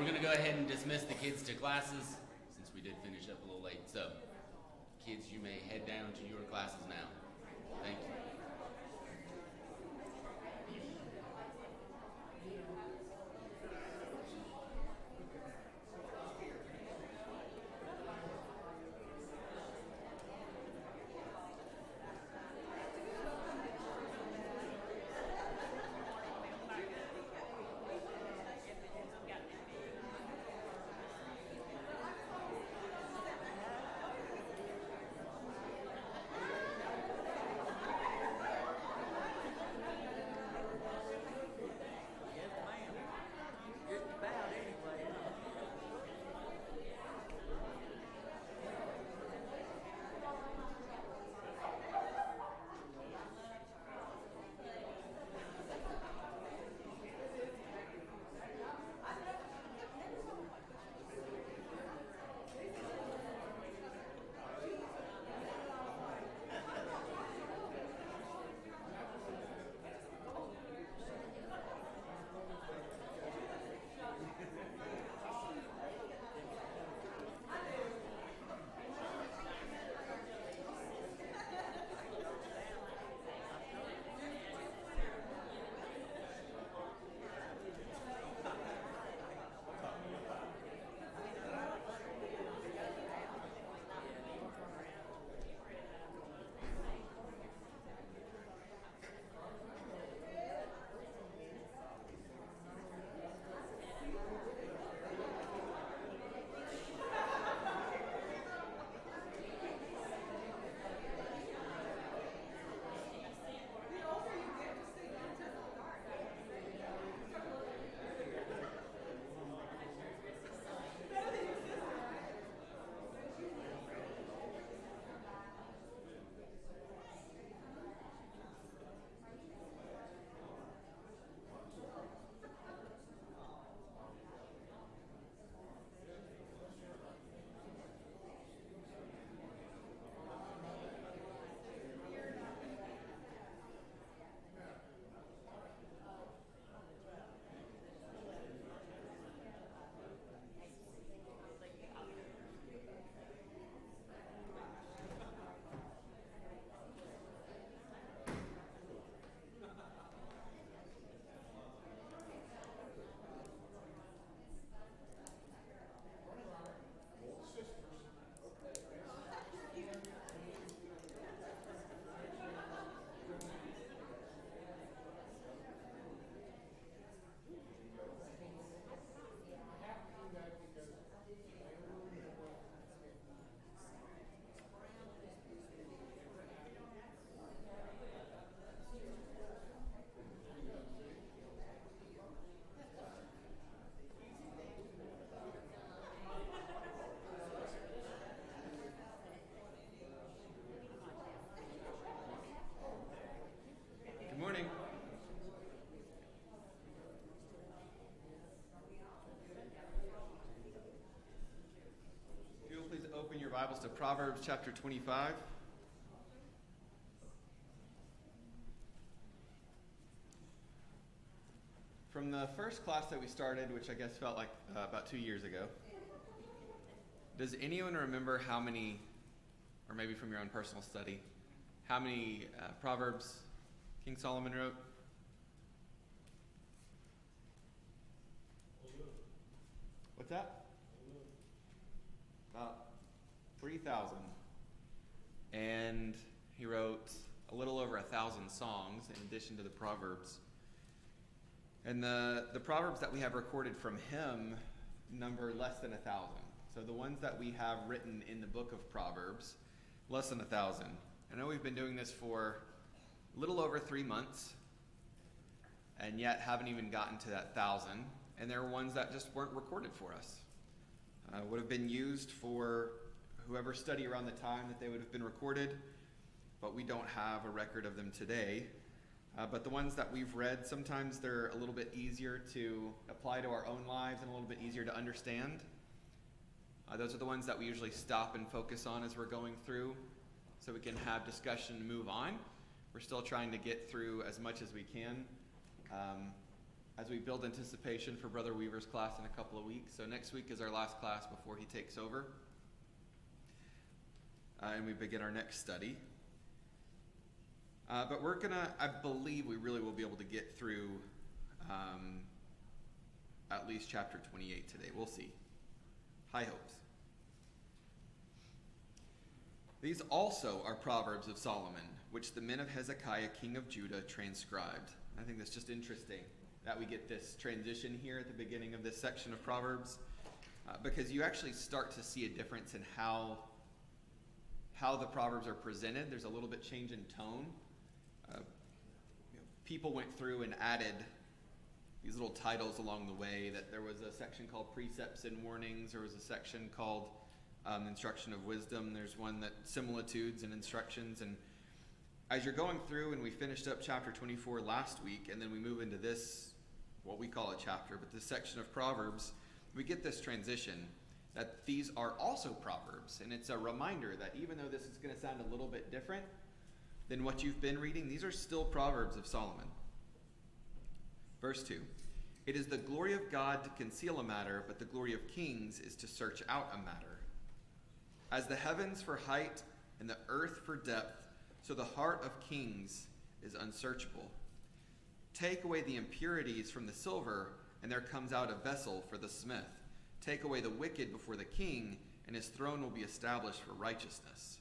going to go ahead and dismiss the kids to classes since we did finish up a little late. So, kids, you may head down to your classes now. Thank you. Good morning. If you'll please open your Bibles to Proverbs chapter 25. From the first class that we started, which I guess felt like about 2 years ago, does anyone remember how many, or maybe from your own personal study, how many Proverbs King Solomon wrote? What's that? About 3,000. And he wrote a little over 1,000 songs in addition to the Proverbs. And the Proverbs that we have recorded from him number less than 1,000. So the ones that we have written in the book of Proverbs, less than 1,000. I know we've been doing this for a little over 3 months, and yet haven't even gotten to that 1,000. And there are ones that just weren't recorded for us. Would have been used for whoever studied around the time that they would have been recorded, but we don't have a record of them today. But the ones that we've read, sometimes they're a little bit easier to apply to our own lives and a little bit easier to understand. Those are the ones that we usually stop and focus on as we're going through, so we can have discussion and move on. We're still trying to get through as much as we can. as we build anticipation for Brother Weaver's class in a couple of weeks. So next week is our last class before he takes over. And we begin our next study. But we're gonna, I believe we really will be able to get through at least chapter 28 today. We'll see. High hopes. These also are Proverbs of Solomon, which the men of Hezekiah, king of Judah, transcribed. I think that's just interesting that we get this transition here at the beginning of this section of Proverbs, because you actually start to see a difference in how the Proverbs are presented. There's a little bit change in tone. People went through and added these little titles along the way. That there was a section called Precepts and Warnings. There was a section called Instruction of Wisdom. There's one that Similitudes and Instructions. And as you're going through, and we finished up chapter 24 last week, and then we move into this, what we call a chapter, but this section of Proverbs, we get this transition that these are also Proverbs. And it's a reminder that even though this is going to sound a little bit different than what you've been reading, these are still Proverbs of Solomon. Verse 2, it is the glory of God to conceal a matter, but the glory of kings is to search out a matter. As the heavens for height and the earth for depth, so the heart of kings is unsearchable. Take away the impurities from the silver, and there comes out a vessel for the smith. Take away the wicked before the king, and his throne will be established for righteousness.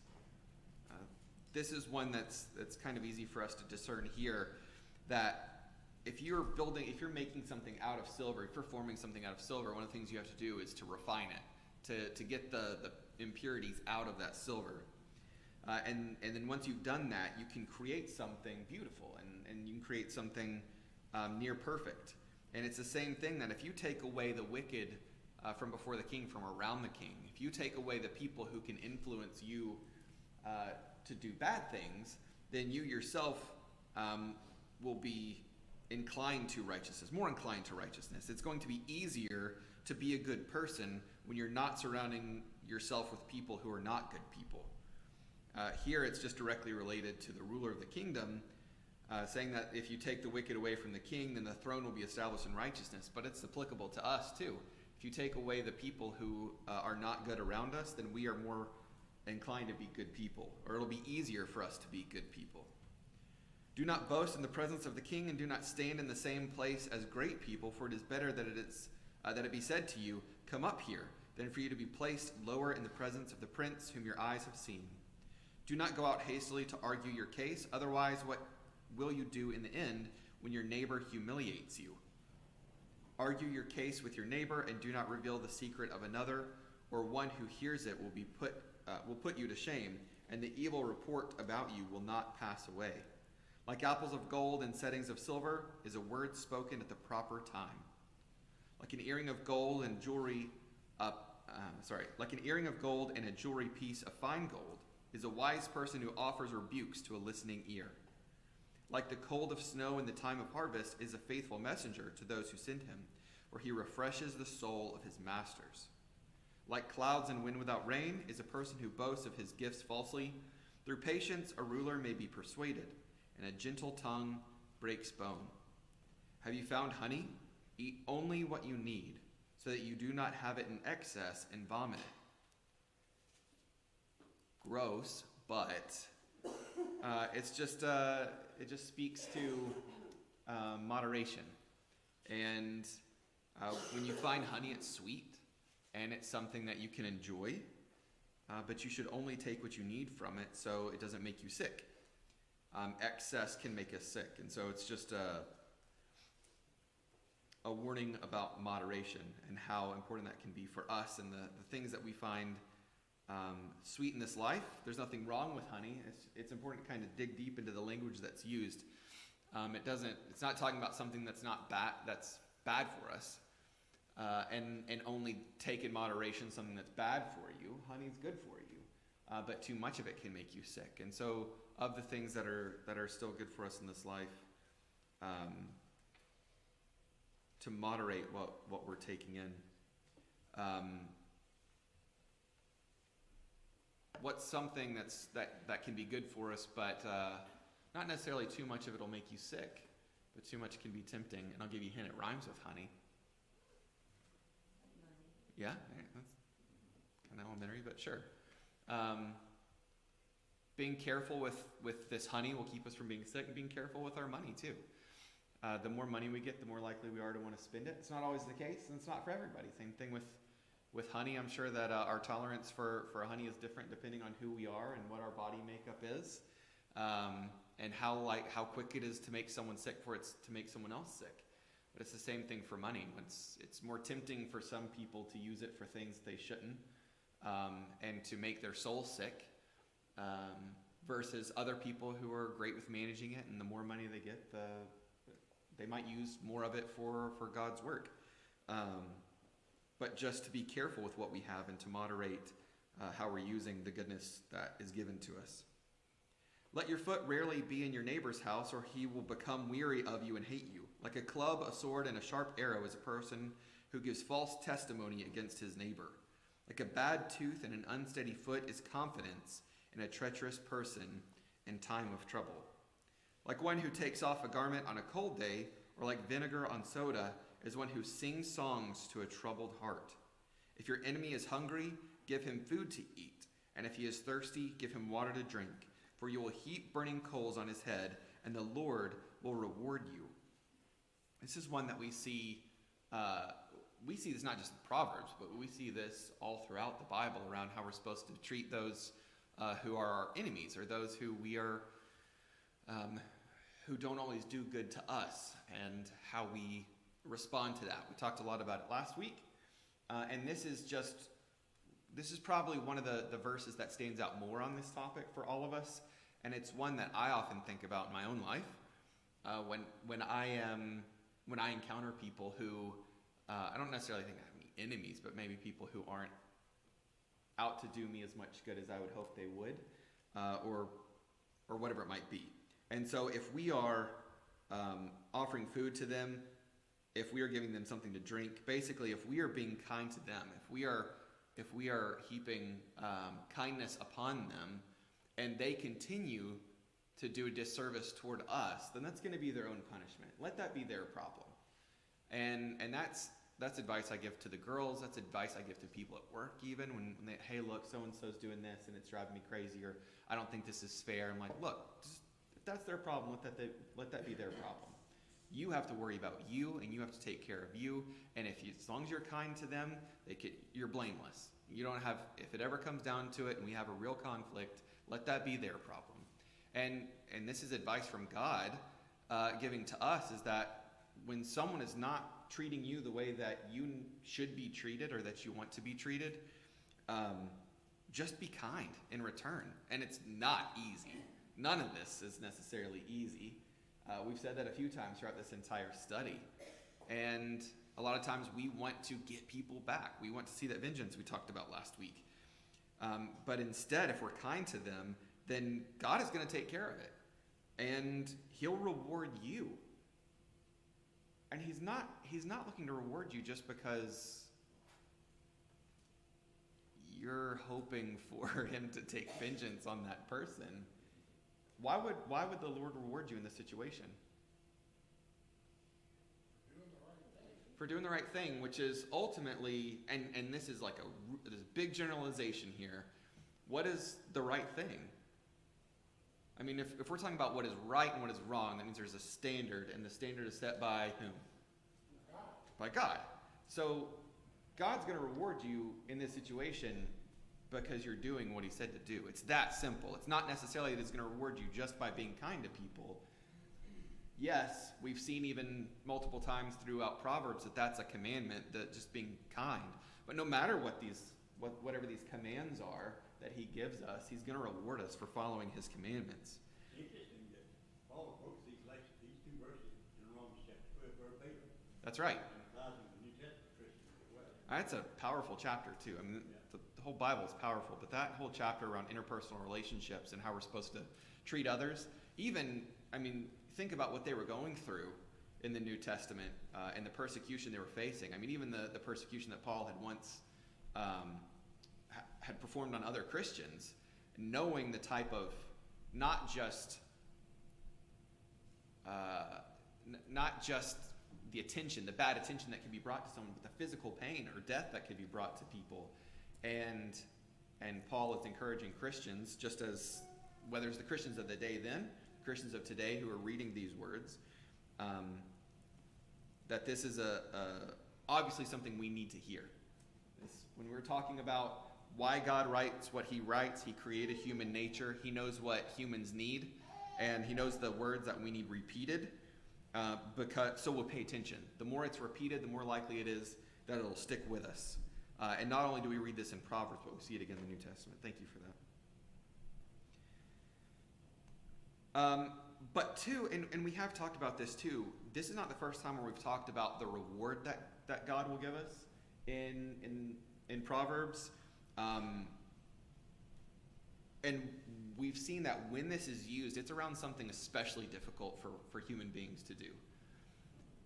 This is one that's kind of easy for us to discern here, that if you're making something out of silver, if you're forming something out of silver, one of the things you have to do is to refine it, to get the impurities out of that silver. And then once you've done that, you can create something beautiful, and you can create something near perfect. And it's the same thing that if you take away the wicked from before the king, from around the king, if you take away the people who can influence you to do bad things, then you yourself will be inclined to righteousness, more inclined to righteousness. It's going to be easier to be a good person when you're not surrounding yourself with people who are not good people. Here it's just directly related to the ruler of the kingdom, saying that if you take the wicked away from the king, then the throne will be established in righteousness. But it's applicable to us too. If you take away the people who are not good around us, then we are more inclined to be good people, or it'll be easier for us to be good people. Do not boast in the presence of the king, and do not stand in the same place as great people, for it is better that it be said to you, come up here, than for you to be placed lower in the presence of the prince whom your eyes have seen. Do not go out hastily to argue your case, otherwise what will you do in the end when your neighbor humiliates you? Argue your case with your neighbor, and do not reveal the secret of another, or one who hears it will put you to shame, and the evil report about you will not pass away. Like apples of gold and settings of silver is a word spoken at the proper time. Like an earring of gold and jewelry, like an earring of gold and a jewelry piece of fine gold is a wise person who offers rebukes to a listening ear. Like the cold of snow in the time of harvest is a faithful messenger to those who send him, for he refreshes the soul of his masters. Like clouds and wind without rain is a person who boasts of his gifts falsely. Through patience a ruler may be persuaded, and a gentle tongue breaks bone. Have you found honey? Eat only what you need, so that you do not have it in excess and vomit it. Gross, but it just speaks to moderation. And when you find honey, it's sweet, and it's something that you can enjoy, but you should only take what you need from it so it doesn't make you sick. Excess can make us sick, and so it's just a warning about moderation and how important that can be for us and the things that we find sweet in this life. There's nothing wrong with honey. It's important to kind of dig deep into the language that's used. It's not talking about something that's bad for us, and only take in moderation something that's bad for you. Honey's good for you, but too much of it can make you sick. And so, of the things that are still good for us in this life, to moderate what we're taking in. What's something that can be good for us, but not necessarily too much of it will make you sick. but too much can be tempting. And I'll give you a hint, it rhymes with honey. Yeah, that's kind of elementary, but sure. Being careful with this honey will keep us from being sick, and being careful with our money too. The more money we get, the more likely we are to want to spend it. It's not always the case, and it's not for everybody. Same thing with honey. I'm sure that our tolerance for honey is different depending on who we are and what our body makeup is, and how quick it is to make someone sick for it to make someone else sick. But it's the same thing for money. It's more tempting for some people to use it for things they shouldn't, and to make their soul sick, versus other people who are great with managing it, and the more money they get, they might use more of it for God's work. But just to be careful with what we have and to moderate how we're using the goodness that is given to us. Let your foot rarely be in your neighbor's house, or he will become weary of you and hate you. Like a club, a sword, and a sharp arrow is a person who gives false testimony against his neighbor. Like a bad tooth and an unsteady foot is confidence in a treacherous person in time of trouble. Like one who takes off a garment on a cold day, or like vinegar on soda, is one who sings songs to a troubled heart. If your enemy is hungry, give him food to eat, and if he is thirsty, give him water to drink, for you will heap burning coals on his head, and the Lord will reward you. This is one that we see this not just in Proverbs, but we see this all throughout the Bible around how we're supposed to treat those who are our enemies, or those who we are, who don't always do good to us, and how we respond to that. We talked a lot about it last week, and this is probably one of the verses that stands out more on this topic for all of us, and it's one that I often think about in my own life when I encounter people who I don't necessarily think I have any enemies, but maybe people who aren't out to do me as much good as I would hope they would, or whatever it might be. And so if we are offering food to them, if we are giving them something to drink, basically if we are being kind to them, if we are heaping kindness upon them, and they continue to do a disservice toward us, then that's going to be their own punishment. Let that be their problem. And that's advice I give to the girls. That's advice I give to people at work, even when they, hey, look, so-and-so's doing this and it's driving me crazy, or I don't think this is fair. I'm like, look, if that's their problem, let that be their problem. You have to worry about you, and you have to take care of you. And as long as you're kind to them, you're blameless. You don't have, if it ever comes down to it and we have a real conflict, let that be their problem. And this is advice from God giving to us, is that when someone is not treating you the way that you should be treated, or that you want to be treated, just be kind in return. And it's not easy. None of this is necessarily easy. We've said that a few times throughout this entire study. And a lot of times we want to get people back. We want to see that vengeance we talked about last week. But instead, if we're kind to them, then God is going to take care of it. And he'll reward you. And he's not looking to reward you just because you're hoping for him to take vengeance on that person. Why would the Lord reward you in this situation? For doing the right thing, which is ultimately, and this is like this big generalization here. What is the right thing? I mean, if we're talking about what is right and what is wrong, that means there's a standard, and the standard is set by whom? By God. So God's going to reward you in this situation because you're doing what he said to do. It's that simple. It's not necessarily that it's going to reward you just by being kind to people. Yes, we've seen even multiple times throughout Proverbs that that's a commandment, that just being kind. But no matter whatever these commands are that he gives us, he's going to reward us for following his commandments. Interesting that Paul quotes these two verses in Romans chapter 12 verbatim. That's right. And applies them to New Testament Christians as well. That's a powerful chapter too. I mean, the whole Bible is powerful, but that whole chapter around interpersonal relationships and how we're supposed to treat others, think about what they were going through in the New Testament and the persecution they were facing. I mean, even the persecution that Paul had once had performed on other Christians, knowing the type of not just not just the attention, the bad attention that can be brought to someone, but the physical pain or death that could be brought to people. And Paul is encouraging Christians, just as whether it's the Christians of the day then, Christians of today who are reading these words, that this is obviously something we need to hear. When we're talking about why God writes what he writes, he created human nature. He knows what humans need, and he knows the words that we need repeated. So we'll pay attention. The more it's repeated, the more likely it is that it'll stick with us. And not only do we read this in Proverbs, but we see it again in the New Testament. Thank you for that. But two, and we have talked about this too, this is not the first time where we've talked about the reward that God will give us in Proverbs. And we've seen that when this is used, it's around something especially difficult for human beings to do.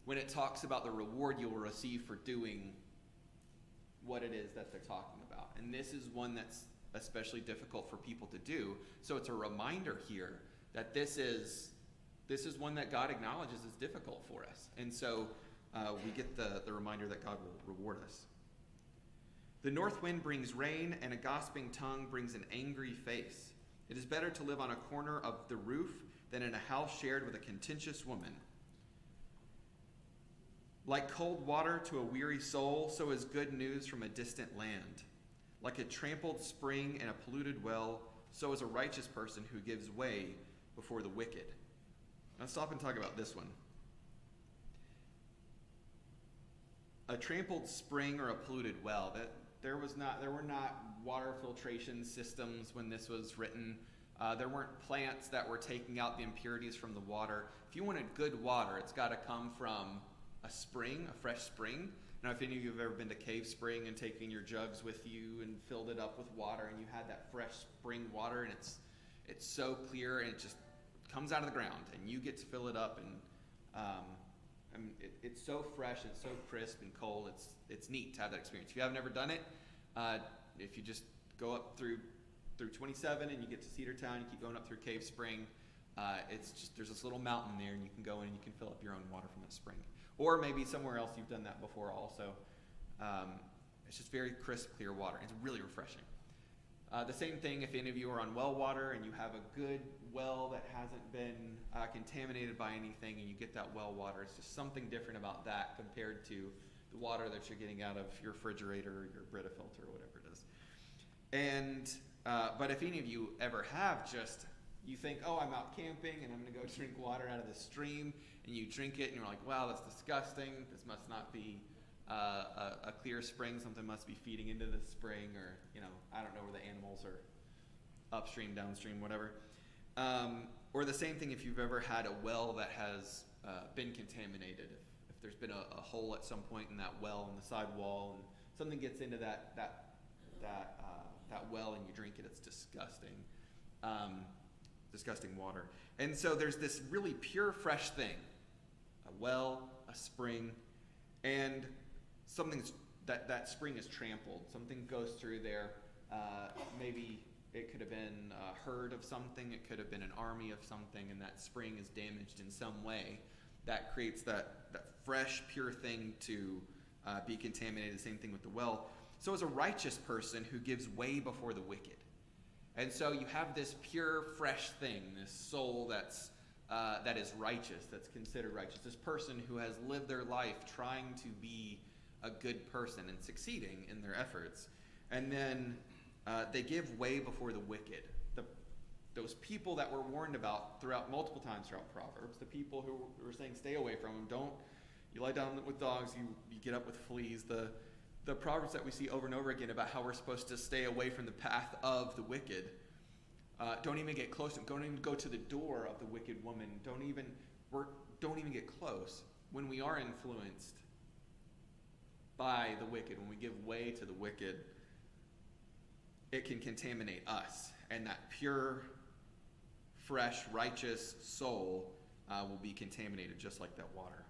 When it talks about the reward you will receive for doing what it is that they're talking about. And this is one that's especially difficult for people to do. So it's a reminder here that this is one that God acknowledges is difficult for us. And so we get the reminder that God will reward us. The north wind brings rain, and a gossiping tongue brings an angry face. It is better to live on a corner of the roof than in a house shared with a contentious woman. Like cold water to a weary soul, so is good news from a distant land. Like a trampled spring and a polluted well, so is a righteous person who gives way before the wicked. Let's stop and talk about this one. A trampled spring or a polluted well. There were not water filtration systems when this was written. There weren't plants that were taking out the impurities from the water. If you wanted good water, it's got to come from a spring, a fresh spring. Now, if any of you have ever been to Cave Spring and taken your jugs with you and filled it up with water, and you had that fresh spring water, and it's so clear, and it just comes out of the ground, and you get to fill it up, and it's so fresh and so crisp and cold. It's neat to have that experience. If you haven't ever done it, if you just go up through 27 and you get to Cedartown, you keep going up through Cave Spring, there's this little mountain there, and you can go in and you can fill up your own water from that spring. Or maybe somewhere else you've done that before also. It's just very crisp, clear water. It's really refreshing. The same thing if any of you are on well water and you have a good well that hasn't been contaminated by anything, and you get that well water. It's just something different about that compared to the water that you're getting out of your refrigerator or your Brita filter or whatever it is. And but if any of you ever have you think, oh, I'm out camping and I'm going to go drink water out of the stream, and you drink it and you're like, wow, that's disgusting. This must not be a clear spring. Something must be feeding into this spring, or I don't know where the animals are, upstream, downstream, whatever. Or the same thing if you've ever had a well that has been contaminated. If there's been a hole at some point in that well in the side wall, and something gets into that well and you drink it, it's disgusting. Disgusting water. And so there's this really pure, fresh thing. A well, a spring, and something that spring is trampled. Something goes through there. Maybe it could have been a herd of something. It could have been an army of something, and that spring is damaged in some way. That creates that fresh, pure thing to be contaminated. The same thing with the well. So as a righteous person who gives way before the wicked. And so you have this pure, fresh thing, this soul that is righteous, that's considered righteous. This person who has lived their life trying to be a good person and succeeding in their efforts. And then they give way before the wicked. Those people that we're warned about multiple times throughout Proverbs, the people who are saying stay away from them. You lie down with dogs, you get up with fleas. The Proverbs that we see over and over again about how we're supposed to stay away from the path of the wicked. Don't even get close to them. Don't even go to the door of the wicked woman. Don't even get close. When we are influenced by the wicked, when we give way to the wicked, it can contaminate us. And that pure, fresh, righteous soul will be contaminated just like that water.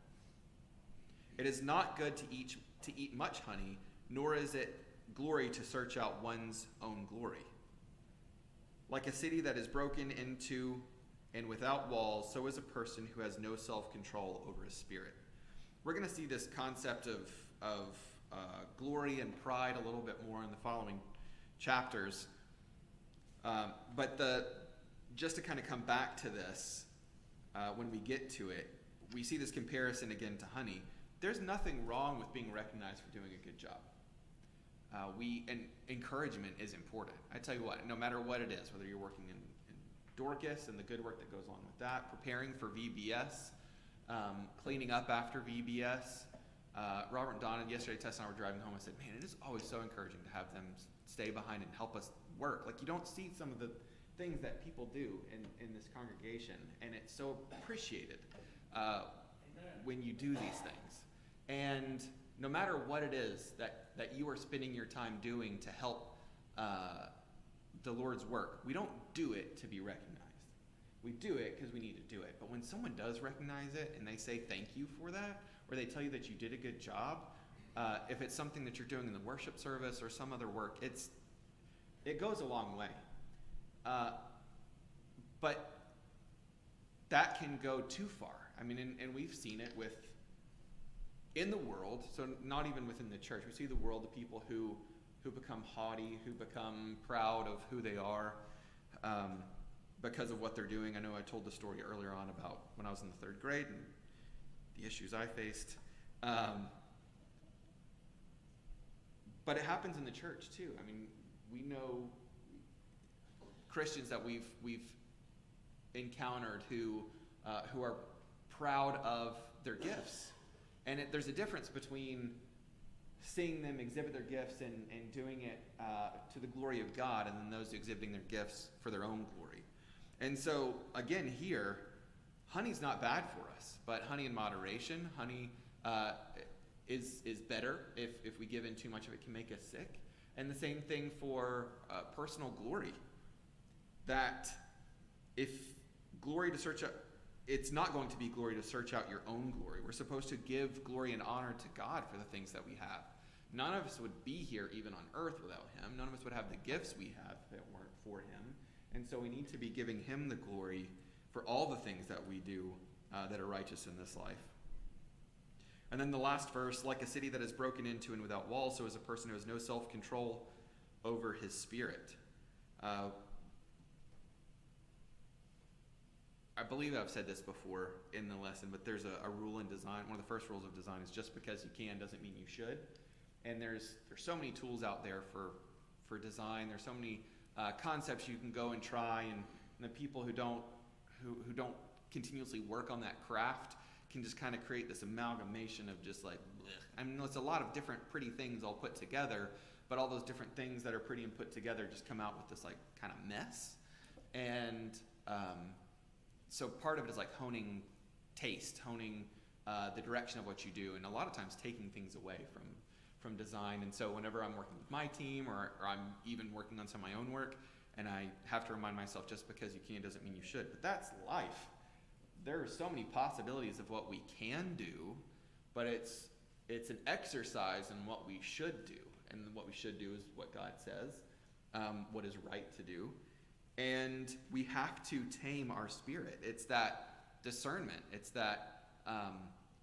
It is not good to eat much honey, nor is it glory to search out one's own glory. Like a city that is broken into and without walls, so is a person who has no self-control over his spirit. We're going to see this concept of glory and pride a little bit more in the following chapters. Just to kind of come back to this, when we get to it, we see this comparison again to honey. There's nothing wrong with being recognized for doing a good job. And encouragement is important. I tell you what, no matter what it is, whether you're working in Dorcas and the good work that goes on with that, preparing for VBS, cleaning up after VBS. Robert and Donna yesterday, Tess and I were driving home. I said, man, it is always so encouraging to have them stay behind and help us work. Like, you don't see some of the things that people do in this congregation, and it's so appreciated when you do these things. And no matter what it is that you are spending your time doing to help the Lord's work, we don't do it to be recognized. We do it because we need to do it. But when someone does recognize it and they say thank you for that, or they tell you that you did a good job, if it's something that you're doing in the worship service or some other work, it goes a long way. But that can go too far. I mean, and we've seen it in the world, so not even within the church. We see the world, the people who become haughty, who become proud of who they are because of what they're doing. I know I told the story earlier on about when I was in the 3rd grade and the issues I faced. But it happens in the church too. I mean, we know Christians that we've encountered who are proud of their gifts. And there's a difference between seeing them exhibit their gifts and doing it to the glory of God, and then those exhibiting their gifts for their own glory. And so, again, here, honey's not bad for us, but honey in moderation. Honey is better. If we give in too much of it, can make us sick. And the same thing for personal glory. That if glory to search out, it's not going to be glory to search out your own glory. We're supposed to give glory and honor to God for the things that we have. None of us would be here even on earth without him. None of us would have the gifts we have if it weren't for him. And so we need to be giving him the glory for all the things that we do that are righteous in this life. And then the last verse, like a city that is broken into and without walls, so is a person who has no self-control over his spirit. I believe I've said this before in the lesson, but there's a rule in design. One of the first rules of design is just because you can doesn't mean you should. And there's so many tools out there for design. There's so many concepts you can go and try, and the people who don't continuously work on that craft can just kind of create this amalgamation of just like, blech. I mean, it's a lot of different pretty things all put together, but all those different things that are pretty and put together just come out with this like kind of mess. And so part of it is like honing taste, honing the direction of what you do, and a lot of times taking things away from design. And so whenever I'm working with my team or I'm even working on some of my own work, and I have to remind myself just because you can doesn't mean you should. But that's life. There are so many possibilities of what we can do, but it's an exercise in what we should do. And what we should do is what God says, what is right to do. And we have to tame our spirit. It's that discernment. It's that,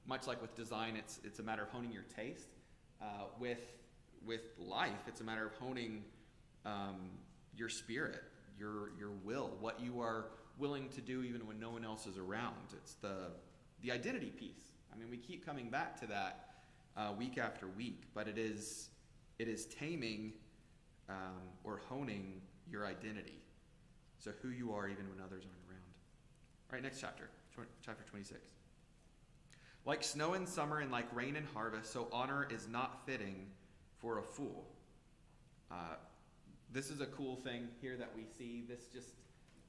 much like with design, it's a matter of honing your taste. With life, it's a matter of honing your spirit, your will, what you are willing to do even when no one else is around. It's the identity piece. I mean, we keep coming back to that week after week, but it is taming or honing your identity. So who you are even when others aren't around. All right, next chapter, chapter 26. Like snow in summer and like rain in harvest, so honor is not fitting for a fool. This is a cool thing here that we see. This just,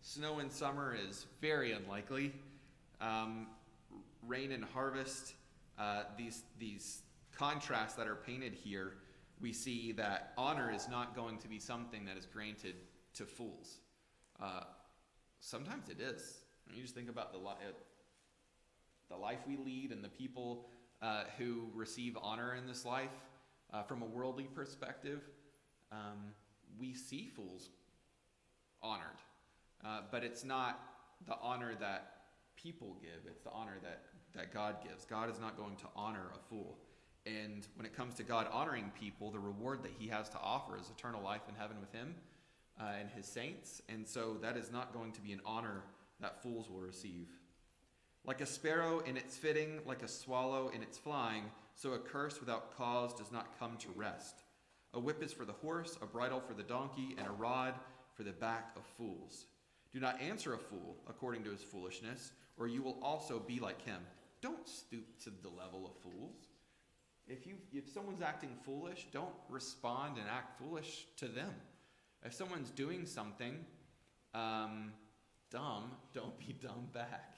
snow in summer is very unlikely. Rain and harvest, these contrasts that are painted here, we see that honor is not going to be something that is granted to fools. Sometimes it is. I mean, you just think about the life we lead and the people who receive honor in this life from a worldly perspective. We see fools honored, but it's not the honor that people give. It's the honor that God gives. God is not going to honor a fool. And when it comes to God honoring people, the reward that he has to offer is eternal life in heaven with him and his saints. And so that is not going to be an honor that fools will receive. Like a sparrow in its fitting, like a swallow in its flying, so a curse without cause does not come to rest. A whip is for the horse, a bridle for the donkey, and a rod for the back of fools. Do not answer a fool according to his foolishness, or you will also be like him. Don't stoop to the level of fools. If someone's acting foolish, don't respond and act foolish to them. If someone's doing something dumb, don't be dumb back.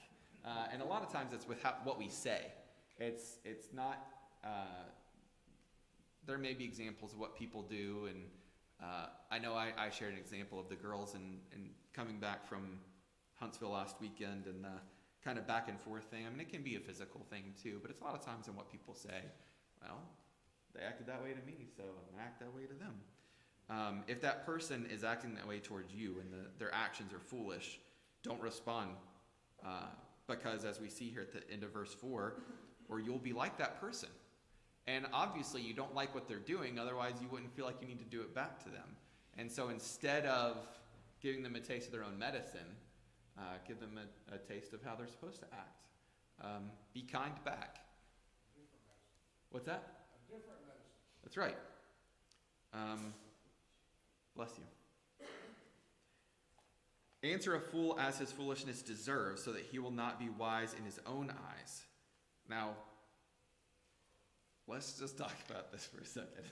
And a lot of times it's with what we say. It's not. There may be examples of what people do, and I know I shared an example of the girls and coming back from Huntsville last weekend and the kind of back and forth thing. I mean, it can be a physical thing too, but it's a lot of times in what people say. Well, they acted that way to me, so I'm gonna act that way to them. If that person is acting that way towards you and their actions are foolish, don't respond, because as we see here at the end of verse 4, or you'll be like that person. And obviously you don't like what they're doing, otherwise you wouldn't feel like you need to do it back to them. And so instead of giving them a taste of their own medicine, give them a taste of how they're supposed to act. Be kind back. What's that? A different medicine. That's right. Bless you. Answer a fool as his foolishness deserves, so that he will not be wise in his own eyes. Now, let's just talk about this for a second.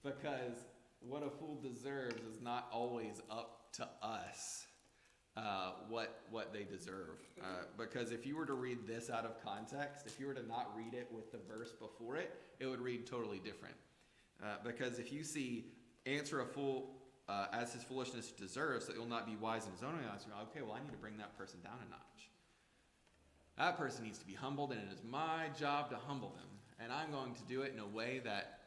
Because what a fool deserves is not always up to us, what they deserve. Because if you were to read this out of context, if you were to not read it with the verse before it, it would read totally different. Because if you see, answer a fool as his foolishness deserves, so that he'll not be wise in his own eyes, you're like, okay, well, I need to bring that person down a notch. That person needs to be humbled, and it is my job to humble them. And I'm going to do it in a way that,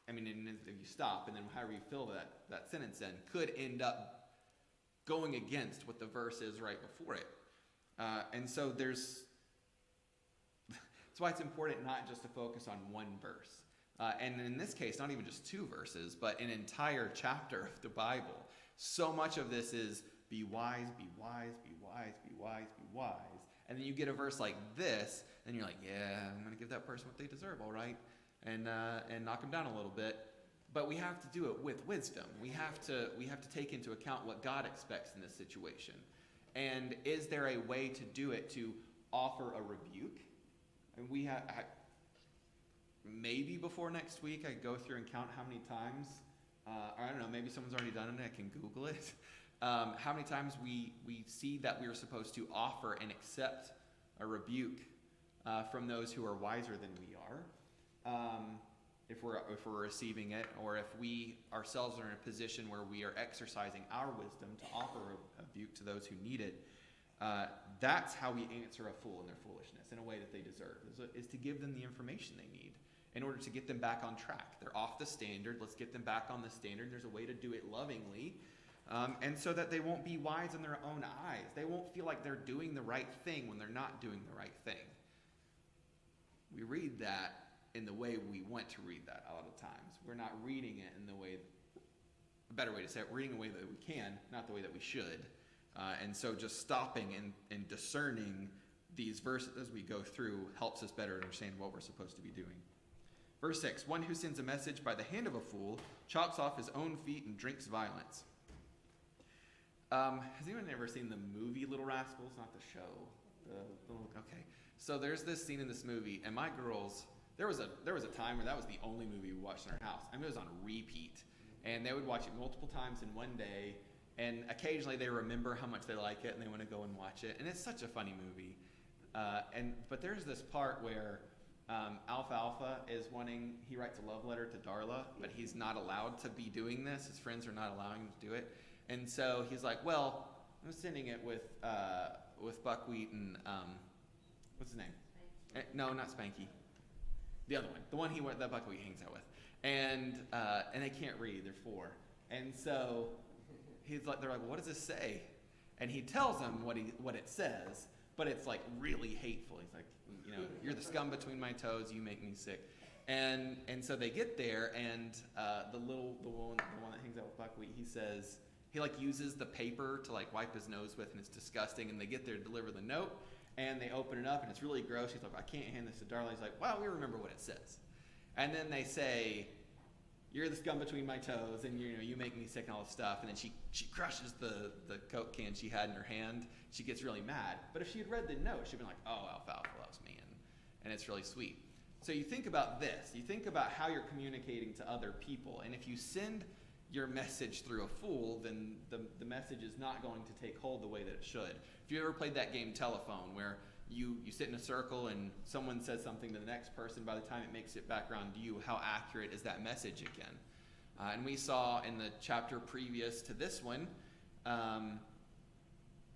I mean, if you stop, and then however you fill that sentence in, could end up going against what the verse is right before it. And so that's why it's important not just to focus on one verse. And in this case, not even just two verses, but an entire chapter of the Bible. So much of this is be wise, be wise, be wise, be wise, be wise. And then you get a verse like this, and you're like, yeah, I'm going to give that person what they deserve, all right, and knock them down a little bit. But we have to do it with wisdom. We have to take into account what God expects in this situation. And is there a way to do it to offer a rebuke? And we have. Maybe before next week, I go through and count how many times, or I don't know, maybe someone's already done it, I can Google it, how many times we see that we are supposed to offer and accept a rebuke from those who are wiser than we are, if we're receiving it, or if we ourselves are in a position where we are exercising our wisdom to offer a rebuke to those who need it. That's how we answer a fool in their foolishness in a way that they deserve, is to give them the information they need in order to get them back on track. They're off the standard. Let's get them back on the standard. There's a way to do it lovingly, and so that they won't be wise in their own eyes. They won't feel like they're doing the right thing when they're not doing the right thing. We read that in the way we want to read that a lot of times. We're not reading it in the way, a better way to say it, reading the way that we can, not the way that we should. And so just stopping and discerning these verses as we go through helps us better understand what we're supposed to be doing. Verse 6, one who sends a message by the hand of a fool chops off his own feet and drinks violence. Has anyone ever seen the movie Little Rascals? Not the show. Okay. So there's this scene in this movie, and my girls, there was a time where that was the only movie we watched in our house. I mean, it was on repeat. And they would watch it multiple times in one day, and occasionally they remember how much they like it, and they want to go and watch it. And it's such a funny movie. But there's this part where Alfalfa is he writes a love letter to Darla, but he's not allowed to be doing this. His friends are not allowing him to do it. And so he's like, well, I'm sending it with Buckwheat and, what's his name? No, not Spanky. The other one. The one that Buckwheat hangs out with. And they can't read. They're 4. And so they're like, well, what does this say? And he tells them what it says, but it's like really hateful. He's like, you're the scum between my toes, you make me sick. And so they get there, and the one that hangs out with buckwheat, he like uses the paper to like wipe his nose with, and it's disgusting. And they get there to deliver the note, and they open it up, and it's really gross. He's like, I can't hand this to Darla. He's like, well, we remember what it says. And then they say, you're the scum between my toes, and you make me sick and all this stuff. And then she crushes the Coke can she had in her hand. She gets really mad. But if she had read the note, she'd been like, oh, alfalfa loves me, and it's really sweet. So you think about this. You think about how you're communicating to other people. And if you send your message through a fool, then the message is not going to take hold the way that it should. If you ever played that game Telephone, where you sit in a circle and someone says something to the next person, by the time it makes it back around to you, how accurate is that message again? And we saw in the chapter previous to this one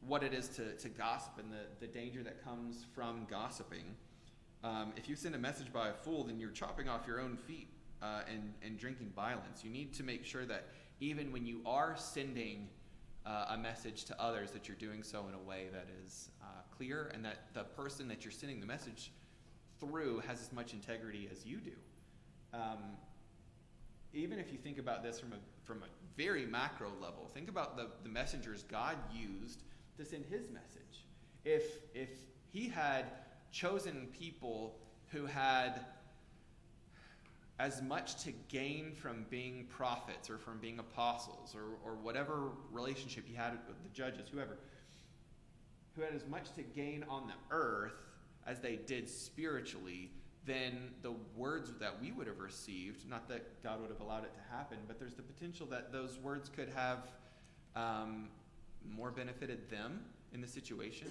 what it is to gossip and the danger that comes from gossiping. If you send a message by a fool, then you're chopping off your own feet and drinking violence. You need to make sure that even when you are sending a message to others, that you're doing so in a way that is clear, and that the person that you're sending the message through has as much integrity as you do. Even if you think about this from a very macro level, think about the messengers God used to send his message. If he had chosen people who had as much to gain from being prophets or from being apostles or whatever relationship he had with the judges, whoever, who had as much to gain on the earth as they did spiritually, then the words that we would have received, not that God would have allowed it to happen, but there's the potential that those words could have more benefited them in the situation.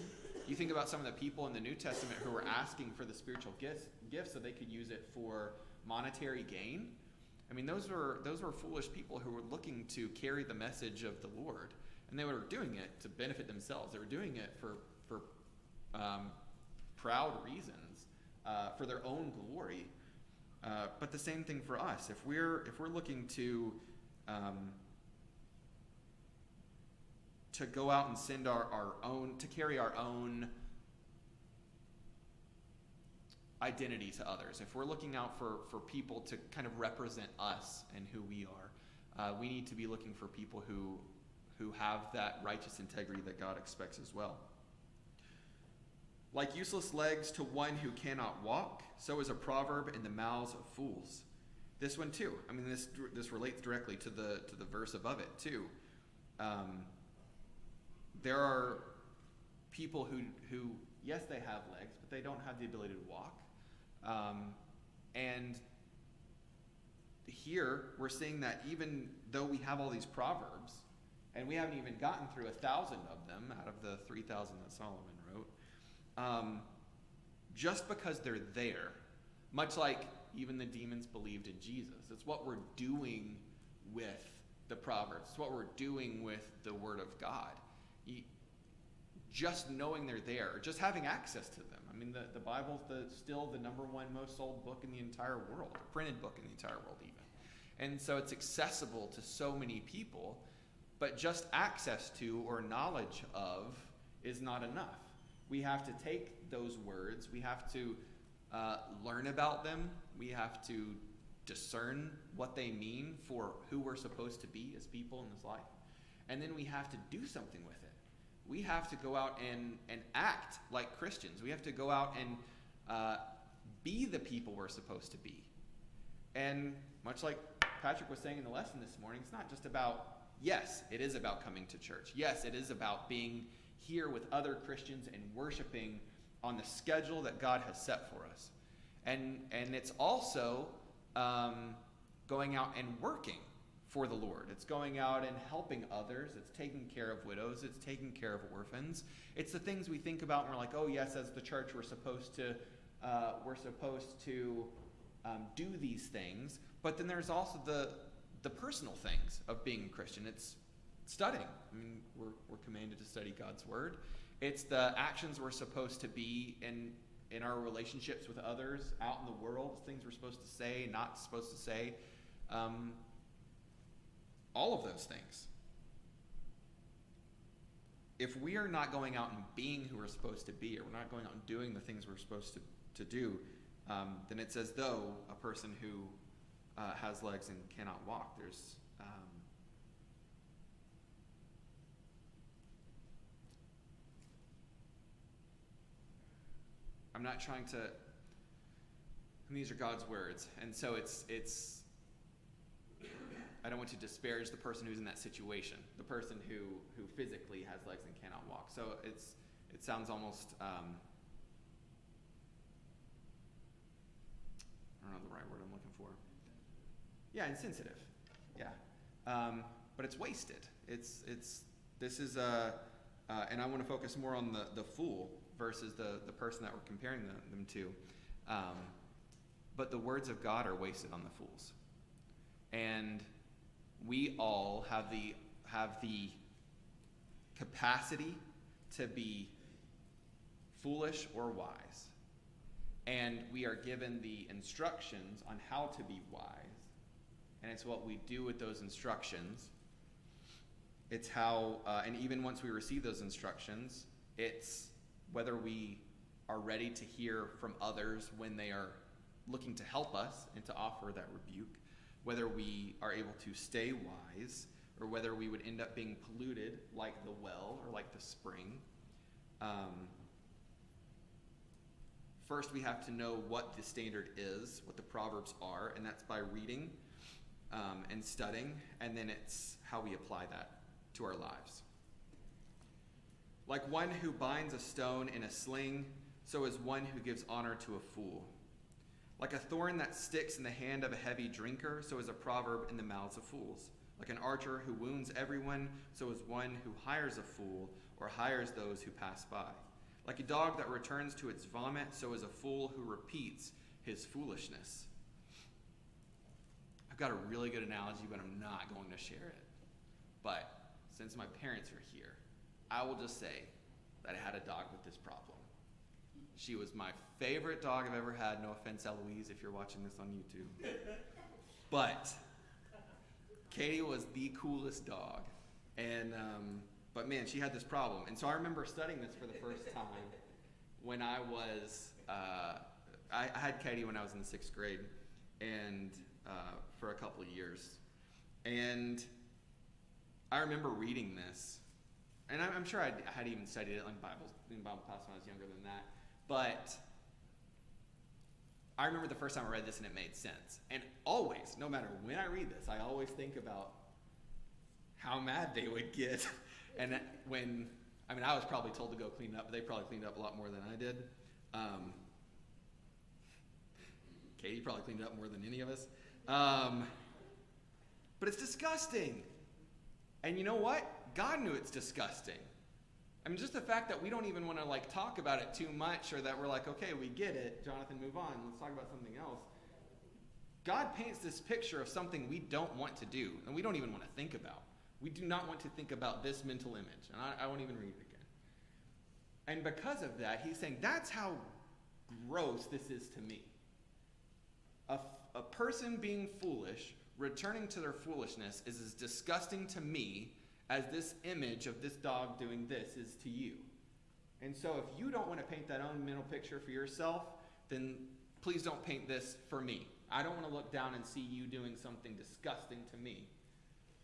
You think about some of the people in the New Testament who were asking for the spiritual gifts so they could use it for monetary gain. I mean, those were foolish people who were looking to carry the message of the Lord, and they were doing it to benefit themselves. They were doing it for proud reasons, for their own glory. But the same thing for us. If we're looking to go out and send our own, to carry our own identity to others, if we're looking out for people to kind of represent us and who we are, we need to be looking for people who have that righteous integrity that God expects as well. Like useless legs to one who cannot walk, so is a proverb in the mouths of fools. This one too. I mean, this relates directly to the verse above it too. There are people who yes, they have legs, but they don't have the ability to walk. And here we're seeing that even though we have all these proverbs, and we haven't even gotten through 1,000 of them out of the 3,000 that Solomon wrote, just because they're there, much like even the demons believed in Jesus, it's what we're doing with the proverbs. It's what we're doing with the Word of God. Just knowing they're there, just having access to them. I mean, the Bible's still the number one most sold book in the entire world, a printed book in the entire world even. And so it's accessible to so many people, but just access to or knowledge of is not enough. We have to take those words, we have to learn about them, we have to discern what they mean for who we're supposed to be as people in this life, and then we have to do something with it. We have to go out and act like Christians. We have to go out and be the people we're supposed to be. And much like Patrick was saying in the lesson this morning, it's not just about, yes, it is about coming to church. Yes, it is about being here with other Christians and worshiping on the schedule that God has set for us. And it's also going out and working for the Lord. It's going out and helping others. It's taking care of widows. It's taking care of orphans. It's the things we think about and we're like, oh yes, as the church we're supposed to do these things. But then there's also the personal things of being a Christian. It's studying. I mean, we're commanded to study God's Word. It's the actions we're supposed to be in our relationships with others out in the world, things we're supposed to say, not supposed to say. All of those things. if we are not going out and being who we're supposed to be, or we're not going out and doing the things we're supposed to do, then it's as though a person who has legs and cannot walk. There's I'm not trying to, and these are God's words, and so it's I don't want to disparage the person who's in that situation, the person who physically has legs and cannot walk. So it sounds almost I don't know the right word I'm looking for. Yeah, insensitive. Yeah, but it's wasted. This is and I want to focus more on the fool versus the person that we're comparing them to. But the words of God are wasted on the fools, and we all have the capacity to be foolish or wise, and we are given the instructions on how to be wise, and it's what we do with those instructions. It's how, and even once we receive those instructions, it's whether we are ready to hear from others when they are looking to help us and to offer that rebuke, whether we are able to stay wise, or whether we would end up being polluted like the well or like the spring. First, we have to know what the standard is, what the Proverbs are, and that's by reading and studying, and then it's how we apply that to our lives. Like one who binds a stone in a sling, so is one who gives honor to a fool. Like a thorn that sticks in the hand of a heavy drinker, so is a proverb in the mouths of fools. Like an archer who wounds everyone, so is one who hires a fool or hires those who pass by. Like a dog that returns to its vomit, so is a fool who repeats his foolishness. I've got a really good analogy, but I'm not going to share it. But since my parents are here, I will just say that I had a dog with this problem. She was my favorite dog I've ever had. No offense, Eloise, if you're watching this on YouTube. But Katie was the coolest dog. And, but man, she had this problem. And so I remember studying this for the first time when I was, I had Katie when I was in the 6th grade, and for a couple of years. And I remember reading this, and I'm sure I had even studied it in Bible class when I was younger than that. But I remember the first time I read this and it made sense. And always, no matter when I read this, I always think about how mad they would get. And when, I was probably told to go clean up, but they probably cleaned up a lot more than I did. Katie probably cleaned up more than any of us. But it's disgusting. And you know what? God knew it's disgusting. Just the fact that we don't even want to talk about it too much, or that we're like, okay, we get it, Jonathan, move on, let's talk about something else. God paints this picture of something we don't want to do, and we don't even want to think about. We do not want to think about this mental image, and I won't even read it again. And because of that, he's saying that's how gross this is to me. A person being foolish, returning to their foolishness, is as disgusting to me as this image of this dog doing this is to you. And so if you don't want to paint that own mental picture for yourself, then please don't paint this for me. I don't want to look down and see you doing something disgusting to me.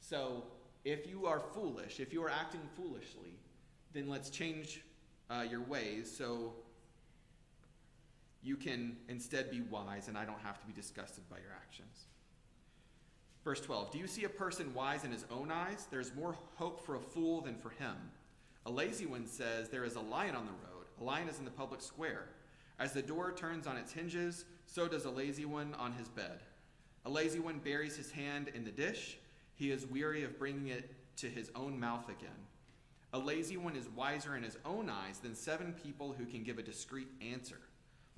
So if you are foolish, if you are acting foolishly, then let's change your ways so you can instead be wise and I don't have to be disgusted by your actions. Verse 12, do you see a person wise in his own eyes? There's more hope for a fool than for him. A lazy one says, there is a lion on the road. A lion is in the public square. As the door turns on its hinges, so does a lazy one on his bed. A lazy one buries his hand in the dish. He is weary of bringing it to his own mouth again. A lazy one is wiser in his own eyes than 7 people who can give a discreet answer.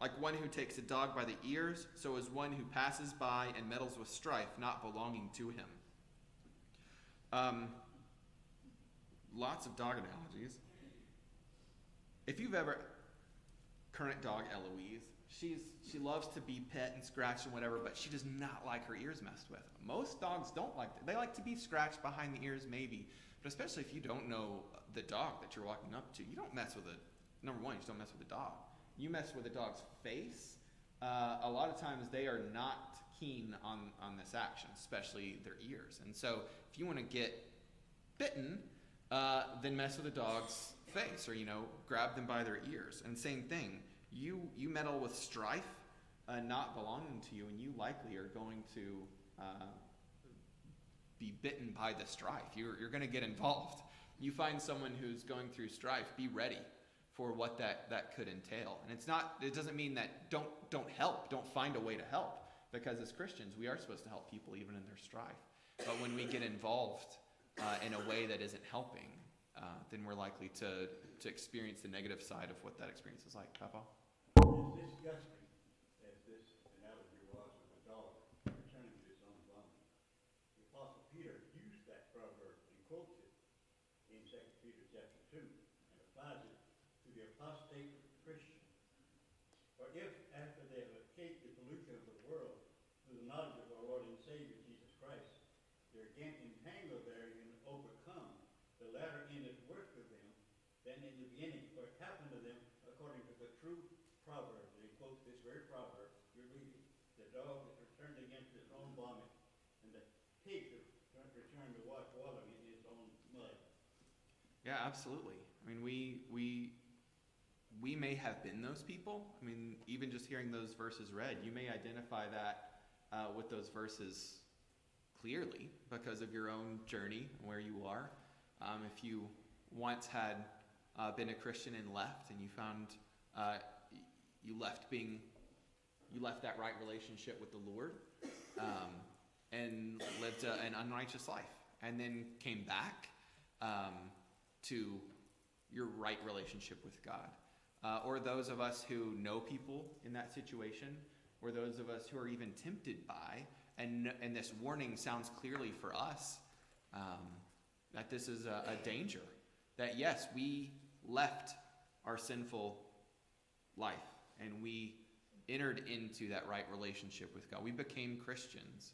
Like one who takes a dog by the ears, so is one who passes by and meddles with strife not belonging to him. Lots of dog analogies. If you've ever, current dog Eloise, she loves to be pet and scratched and whatever, but she does not like her ears messed with. Most dogs don't like that. They like to be scratched behind the ears maybe, but especially if you don't know the dog that you're walking up to, you don't mess with number one, you just don't mess with the dog. You mess with a dog's face, a lot of times they are not keen on this action, especially their ears. And so if you want to get bitten, then mess with a dog's face, or grab them by their ears. And same thing, you meddle with strife not belonging to you, and you likely are going to be bitten by the strife. You're going to get involved. You find someone who's going through strife, be ready for what that could entail. And it doesn't mean that don't help, don't find a way to help, because as Christians we are supposed to help people even in their strife. But when we get involved in a way that isn't helping, then we're likely to experience the negative side of what that experience is like. Papa? As disgusting as this analogy was of the dog returning to its own vomit, the Apostle Peter used that proverb and quotes it in 2 Peter chapter 2 and applies it to the apostate Christian. For if, after they have escaped the pollution of the world through the knowledge of our Lord and Savior Jesus Christ, they're again entangled therein and overcome, the latter end is worse to them than in the beginning, for it happened to them according to the true proverb. And he quotes this very proverb you're reading: the dog that returned against its own vomit, and the pig that returned to wash water in its own mud. Yeah, absolutely. I mean, we may have been those people. I mean, even just hearing those verses read, you may identify that with those verses clearly because of your own journey and where you are. If you once had been a Christian and left, and you found you left that right relationship with the Lord, and lived an unrighteous life, and then came back to your right relationship with God. Or those of us who know people in that situation, or those of us who are even tempted by, and this warning sounds clearly for us, that this is a danger. That yes, we left our sinful life, and we entered into that right relationship with God. We became Christians.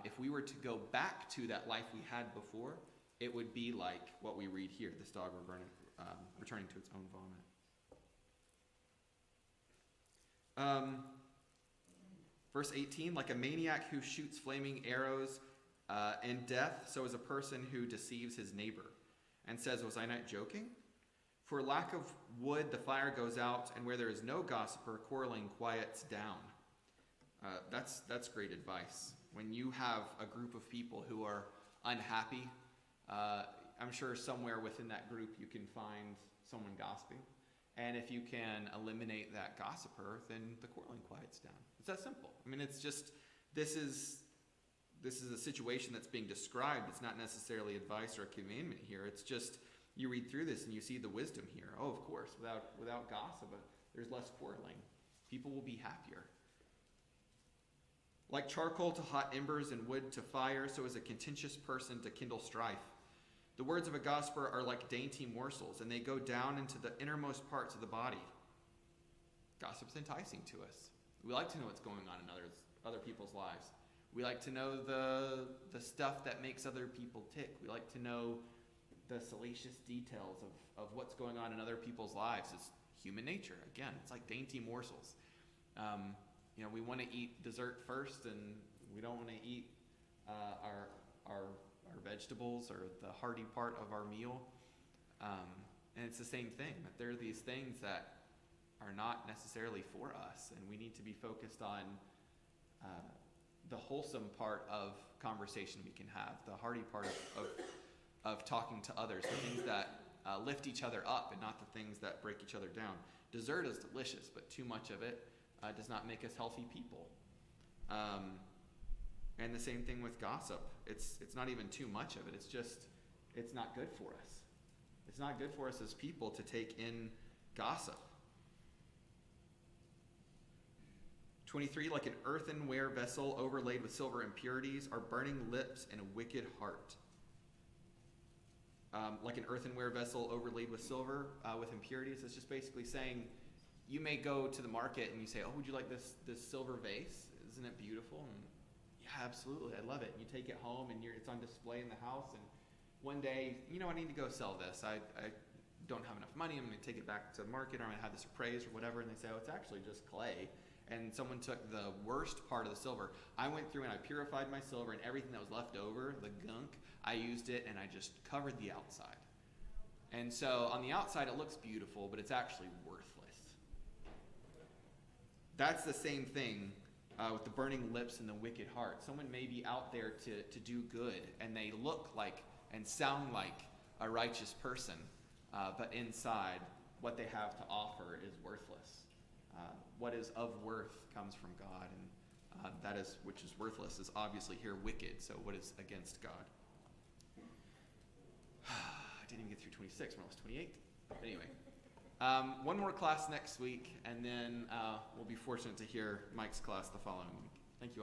If we were to go back to that life we had before, it would be like what we read here, this dog returning to its own vomit. Verse 18, like a maniac who shoots flaming arrows and death, so is a person who deceives his neighbor and says, was I not joking? For lack of wood, the fire goes out, and where there is no gossiper, quarreling quiets down. That's great advice. When you have a group of people who are unhappy, I'm sure somewhere within that group you can find someone gossiping. And if you can eliminate that gossiper, then the quarreling quiets down. It's that simple. I mean, it's just, this is a situation that's being described. It's not necessarily advice or a commandment here. It's just, you read through this and you see the wisdom here. Oh, of course, without gossip, there's less quarreling. People will be happier. Like charcoal to hot embers and wood to fire, so is a contentious person to kindle strife. The words of a gossiper are like dainty morsels, and they go down into the innermost parts of the body. Gossip's enticing to us. We like to know what's going on in other people's lives. We like to know the stuff that makes other people tick. We like to know the salacious details of what's going on in other people's lives. It's human nature. Again, it's like dainty morsels. We want to eat dessert first, and we don't want to eat our vegetables or the hearty part of our meal. And it's the same thing, that there are these things that are not necessarily for us, and we need to be focused on the wholesome part of conversation we can have, the hearty part of talking to others, the things that lift each other up and not the things that break each other down. Dessert is delicious, but too much of it does not make us healthy people. And the same thing with gossip. It's not even too much of it. It's not good for us. It's not good for us as people to take in gossip. 23, like an earthenware vessel overlaid with silver impurities, are burning lips and a wicked heart. Like an earthenware vessel overlaid with silver, with impurities, it's just basically saying you may go to the market and you say, oh, would you like this silver vase? Isn't it beautiful? And yeah, absolutely, I love it. And you take it home and it's on display in the house, and one day, I need to go sell this. I don't have enough money. I'm going to take it back to the market, or I'm going to have this appraised or whatever. And they say, oh, it's actually just clay. And someone took the worst part of the silver. I went through and I purified my silver, and everything that was left over, the gunk, I used it and I just covered the outside. And so on the outside it looks beautiful, but it's actually worthless. That's the same thing with the burning lips and the wicked heart. Someone may be out there to do good, and they look like and sound like a righteous person, but inside, what they have to offer is worthless. What is of worth comes from God, and that is which is worthless is obviously here wicked. So what is against God? I didn't even get through 26 when I was 28. But anyway, one more class next week, and then we'll be fortunate to hear Mike's class the following week. Thank you all.